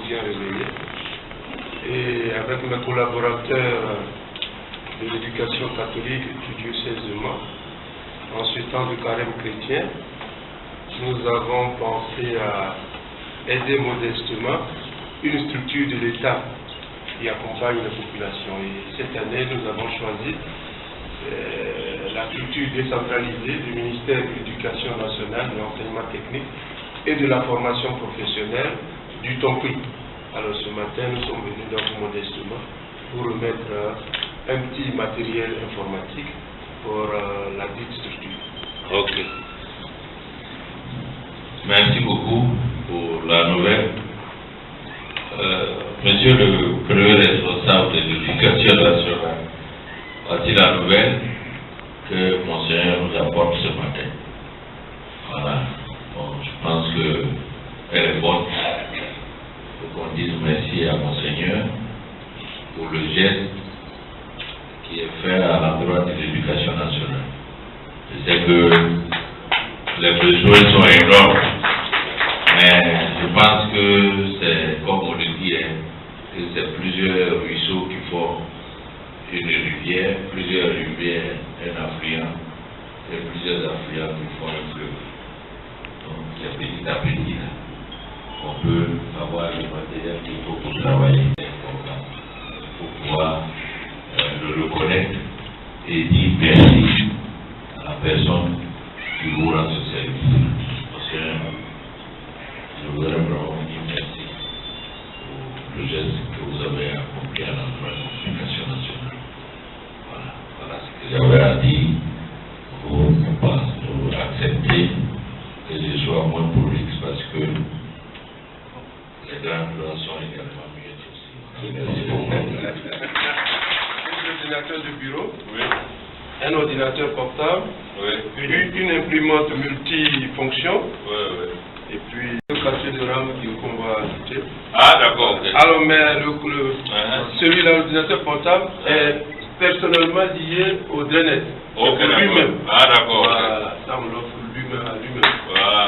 bien réveillés. Et avec mes collaborateurs de l'éducation catholique du diocèse de Mans, en ce temps de carême chrétien, nous avons pensé à aider modestement une structure de l'État qui accompagne la population. Et cette année, nous avons choisi la structure décentralisée du ministère de l'Éducation nationale, de l'enseignement technique et de la formation professionnelle du Tonki. Alors ce matin, nous sommes venus donc modestement pour remettre un petit matériel informatique pour la dite structure. Ok. Merci beaucoup pour la nouvelle. Monsieur le premier responsable de l'éducation nationale, voici la nouvelle que Monseigneur nous apporte ce matin. Voilà. Bon, je pense qu'elle est bonne. Il faut qu'on dise merci à Monseigneur pour le geste qui est fait à l'endroit de l'éducation nationale. Je sais que les besoins sont énormes, mais je pense que c'est, comme on le dit, que c'est plusieurs ruisseaux qui font une rivière, plusieurs rivières, un affluent, et plusieurs affluents qui font un fleuve. Donc c'est petit à petit là qu'on peut avoir le matériel qu'il faut pour travailler pour pouvoir le reconnaître et dire merci à la personne qui vous rend ce service. Parce que je voudrais vraiment dire merci pour le geste que vous avez accompli à l'endroit de l'éducation nationale. Voilà ce que j'avais à dire. Vous acceptez que je sois moins prolixe parce que les grandes lois sont également mieux aussi. Merci beaucoup. Un ordinateur de bureau, Oui. un ordinateur portable, Oui. une imprimante multifonction, Oui. et puis le casier de RAM qu'on va ajouter. Ah, d'accord. Okay. Alors, mais celui-là, l'ordinateur portable, est personnellement lié au DRENET. Ok, lui-même. Ah, d'accord. Voilà, ça on l'offre lui-même à lui-même. Voilà.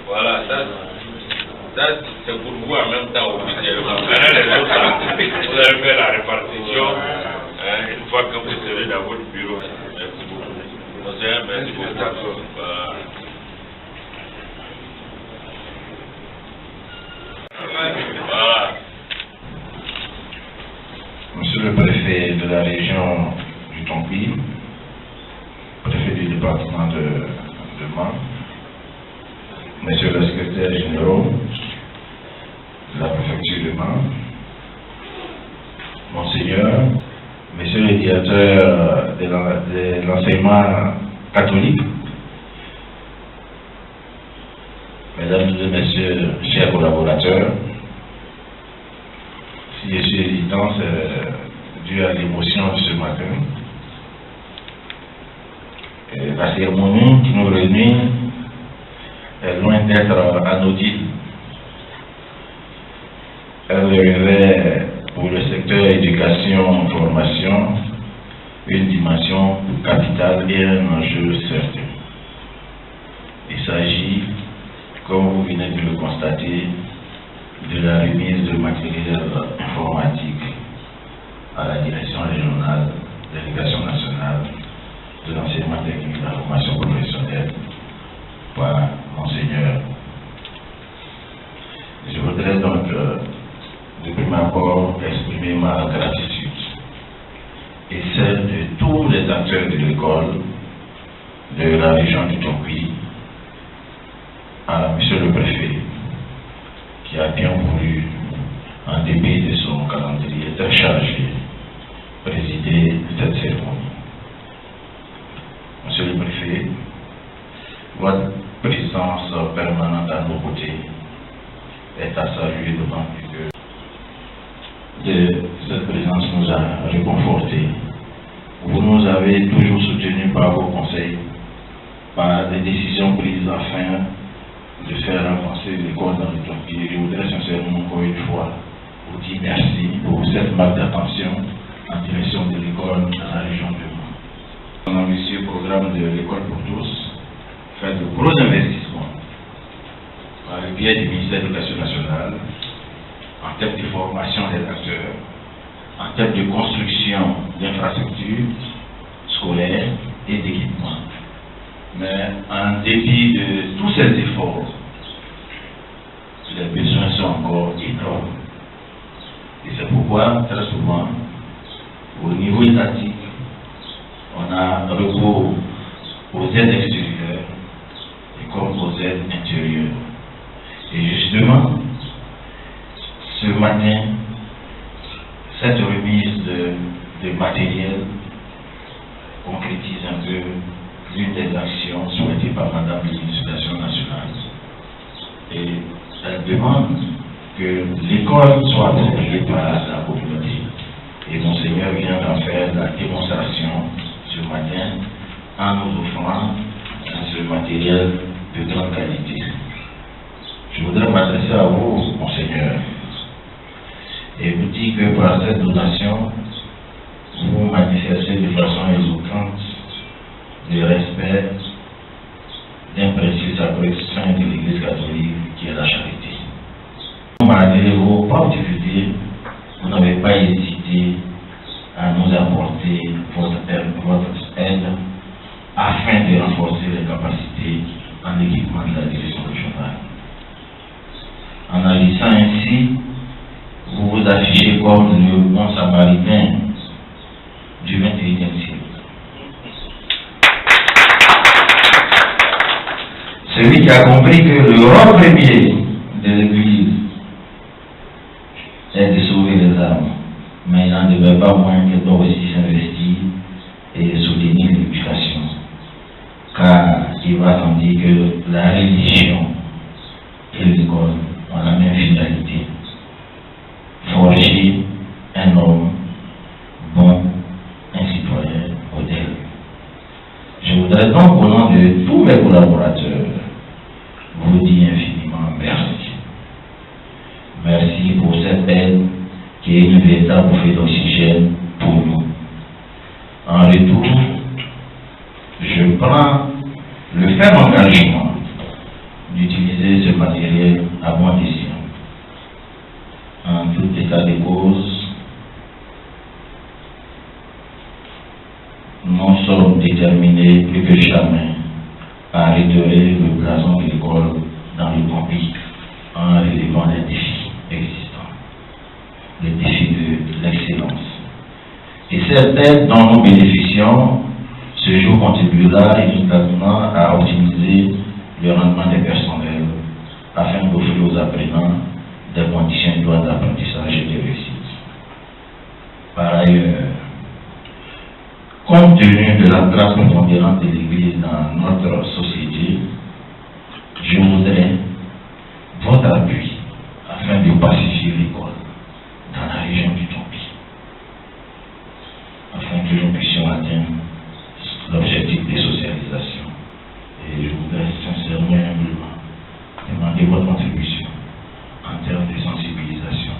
Voilà, ça c'est pour vous en même temps officiellement. Maintenant, les autres, vous allez faire la répartition une fois que vous serez dans votre bureau. Merci beaucoup. Monsieur, merci beaucoup. Voilà. Monsieur le préfet de la région du Tonki, préfet du département de Mans, monsieur le secrétaire général de la préfecture de Mans, Monseigneur, monsieur le directeur de l'enseignement catholique, mesdames et messieurs, chers collaborateurs, si je suis hésitant, c'est dû à l'émotion de ce matin. Et la cérémonie qui nous réunit est loin d'être anodine. Elle revêt pour le secteur éducation-formation une dimension capitale et un enjeu certain. Il s'agit, comme vous venez de le constater, de la remise de matériel informatique à la direction régionale de l'éducation nationale, de l'enseignement technique et de la formation professionnelle par Monseigneur. Je voudrais donc de prime abord exprimer ma gratitude et celle de tous les acteurs de l'école de la région du Tonki à Monsieur le Préfet qui a bien voulu, en dépit de son calendrier très chargé, présider cette cérémonie. Monsieur le Préfet, votre présence permanente à nos côtés est à saluer devant que cette présence nous a réconfortés. Vous nous avez toujours soutenus par vos conseils, par des décisions prises afin de faire avancer l'école dans le Tonki. Je voudrais sincèrement encore une fois vous dire merci pour cette marque d'attention en direction de l'école dans la région de Mans. Un ambitieux programme de l'école pour tous faire de gros investissements par le biais du ministère de l'Éducation nationale en termes de formation des acteurs, en termes de construction d'infrastructures scolaires et d'équipements. Mais en dépit de tous ces efforts, les besoins sont encore énormes. Et c'est pourquoi, très souvent, au niveau étatique, on a recours aux aides extérieures et comme aux aides intérieures. Et justement, ce matin, cette remise de matériel concrétise un peu l'une des actions souhaitées par Madame la ministre de l'Éducation nationale. Et elle demande que l'école soit appropriée par la communauté. Et Monseigneur vient d'en faire la démonstration ce matin en nous offrant ce matériel de grande qualité. Je voudrais m'adresser à vous, Monseigneur, et vous dire que par cette donation, vous manifestez de façon éloquente le respect d'un principe sacré saint de l'Église catholique qui est la charité. Malgré vos propres difficultés, vous n'avez pas hésité à nous apporter votre aide afin de renforcer les capacités en équipement de la direction régionale. En agissant ainsi, vous vous affichez comme le bon samaritain du XXIe siècle. Celui qui a compris que le rôle premier de l'Église est de sauver les âmes, mais il n'en demeure pas moins qu'elle doit aussi s'investir et soutenir l'éducation, car il va sans dire que la religion et l'école ont la même finalité: forger un homme bon, un citoyen modèle. Je voudrais donc, au nom de tous mes collaborateurs, vous dire infiniment merci. Merci pour cette aide qui est une véritable bouffée d'oxygène pour nous. En retour, je prends le ferme engagement d'utiliser ce matériel à bon escient. En tout état de cause, nous sommes déterminés plus que jamais à retirer le blason de l'école dans le conflit en relevant les défis existants, les défis de l'excellence. Et cette aide dont nous bénéficions ce jour contribuera efficacement à optimiser le rendement des personnels afin d'offrir aux apprenants des conditions idoines d'apprentissage et de réussite. Par ailleurs, compte tenu de la place prépondérante de l'Église dans notre société, je voudrais votre appui afin de pacifier l'école dans la région du Tombi, afin que nous puissions atteindre l'objectif de socialisation. Et je voudrais sincèrement et humblement demander votre contribution en termes de sensibilisation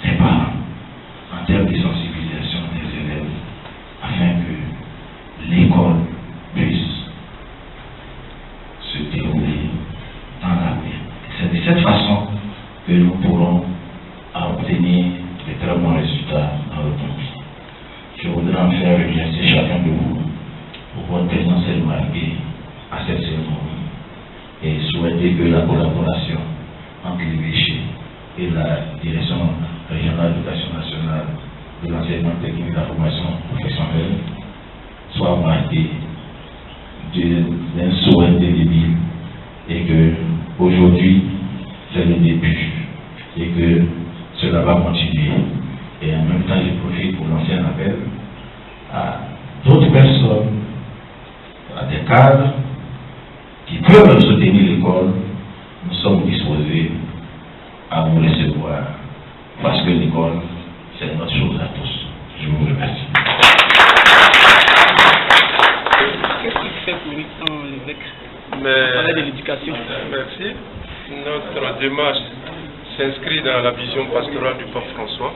des parents, en termes de sensibilisation des élèves, afin que l'école puisse se dérouler dans la paix. C'est de cette façon que nous pourrons obtenir de très bons résultats dans le pays. Je voudrais en faire remercier chacun de vous pour votre présence remarquée à cette cérémonie et souhaiter que la collaboration entre l'évêché et la direction régionale de l'éducation nationale de l'enseignement technique et de la formation professionnelle soit marquée d'un souhait indélébile et que aujourd'hui c'est le début et que cela va continuer. Et en même temps, je profite pour lancer un appel à d'autres personnes, à des cadres qui peuvent soutenir l'école. Nous sommes disposés à vous recevoir parce que l'école, c'est notre chose à tous. Je vous remercie. Qu'est-ce qui fait pour l'instant l'évêque parler de l'éducation? Merci. Notre démarche s'inscrit dans la vision pastorale du pape François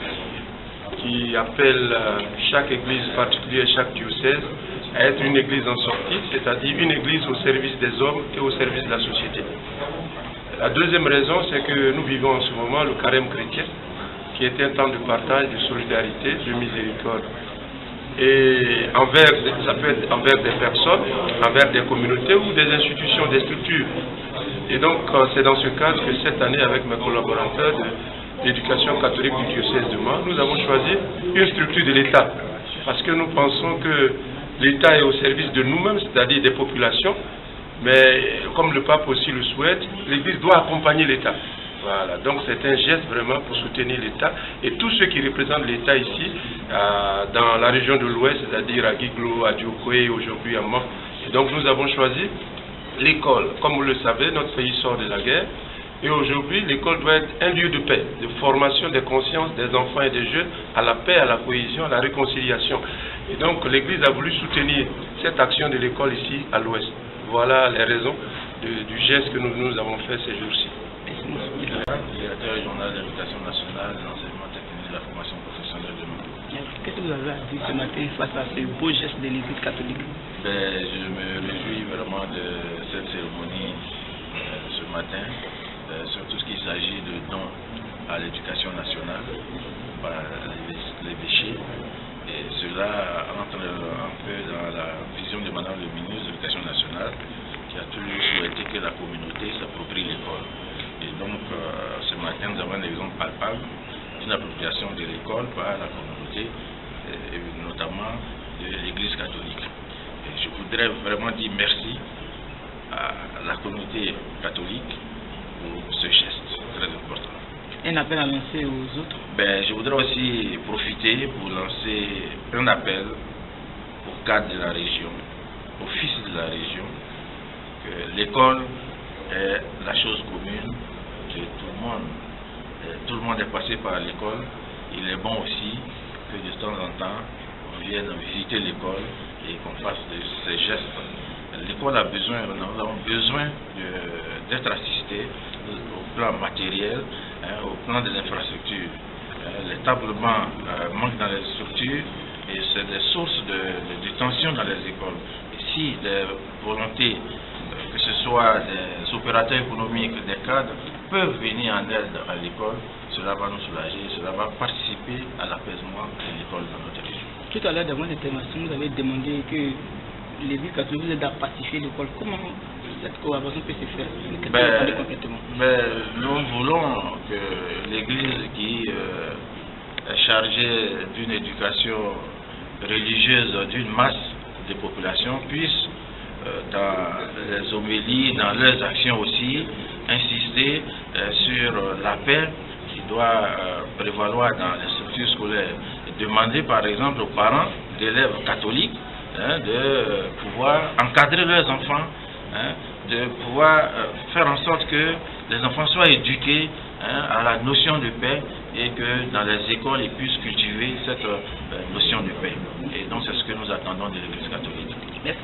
qui appelle chaque église particulière, chaque diocèse à être une église en sortie, c'est-à-dire une église au service des hommes et au service de la société. La deuxième raison, c'est que nous vivons en ce moment le carême chrétien, qui est un temps de partage, de solidarité, de miséricorde. Et ça peut être envers des personnes, envers des communautés ou des institutions, des structures. Et donc, c'est dans ce cadre que cette année, avec mes collaborateurs de l'éducation catholique du diocèse de Mans, nous avons choisi une structure de l'État. Parce que nous pensons que l'État est au service de nous-mêmes, c'est-à-dire des populations, mais comme le pape aussi le souhaite, l'Église doit accompagner l'État. Voilà, donc c'est un geste vraiment pour soutenir l'État et tous ceux qui représentent l'État ici, dans la région de l'Ouest, c'est-à-dire à Guiglo, à Dioukoué, aujourd'hui à Mans. Et donc nous avons choisi l'école. Comme vous le savez, notre pays sort de la guerre et aujourd'hui l'école doit être un lieu de paix, de formation des consciences des enfants et des jeunes à la paix, à la cohésion, à la réconciliation. Et donc l'Église a voulu soutenir cette action de l'école ici à l'Ouest. Voilà les raisons du geste que nous avons fait ces jours-ci. Directeur régional de l'éducation nationale, de l'enseignement technique et de la formation professionnelle de Mans. Qu'est-ce que vous avez à dire ce matin face à ce beau geste de l'Église catholique? Je me réjouis vraiment de cette cérémonie ce matin, surtout ce qu'il s'agit de dons à l'éducation nationale par l'évêché. Et cela entre un peu dans la vision de Madame le ministre de l'Éducation nationale, qui a toujours souhaité que la communauté s'approprie l'école. Et donc, ce matin, nous avons un exemple palpable d'une appropriation de l'école par la communauté, et notamment de l'Église catholique. Et je voudrais vraiment dire merci à la communauté catholique pour ce geste très important. Un appel à lancer aux autres? Je voudrais aussi profiter pour lancer un appel aux cadres de la région, aux fils de la région, que l'école est la chose commune de tout le monde. Tout le monde est passé par l'école. Il est bon aussi que de temps en temps, on vienne visiter l'école et qu'on fasse ces gestes. L'école a besoin, nous avons besoin d'être assistés au plan matériel, au plan des infrastructures. Les tablements manquent dans les structures et c'est des sources de tension dans les écoles. Et si les volontés, que ce soit des opérateurs économiques, des cadres, peuvent venir en aide à l'école, cela va nous soulager, cela va participer à l'apaisement de l'école dans notre région. Tout à l'heure, devant l'intervention, vous avez demandé que l'Église catholique vous aide à pacifier l'école. Comment cette collaboration peut se faire? Nous voulons que l'Église qui est chargée d'une éducation religieuse d'une masse de population puisse, dans les homélies, dans leurs actions aussi, insister sur la paix qui doit prévaloir dans les structures scolaires. Et demander par exemple aux parents d'élèves catholiques de pouvoir encadrer leurs enfants, de pouvoir faire en sorte que les enfants soient éduqués à la notion de paix et que dans les écoles ils puissent cultiver cette notion de paix. Et donc c'est ce que nous attendons de l'Église catholique. Merci.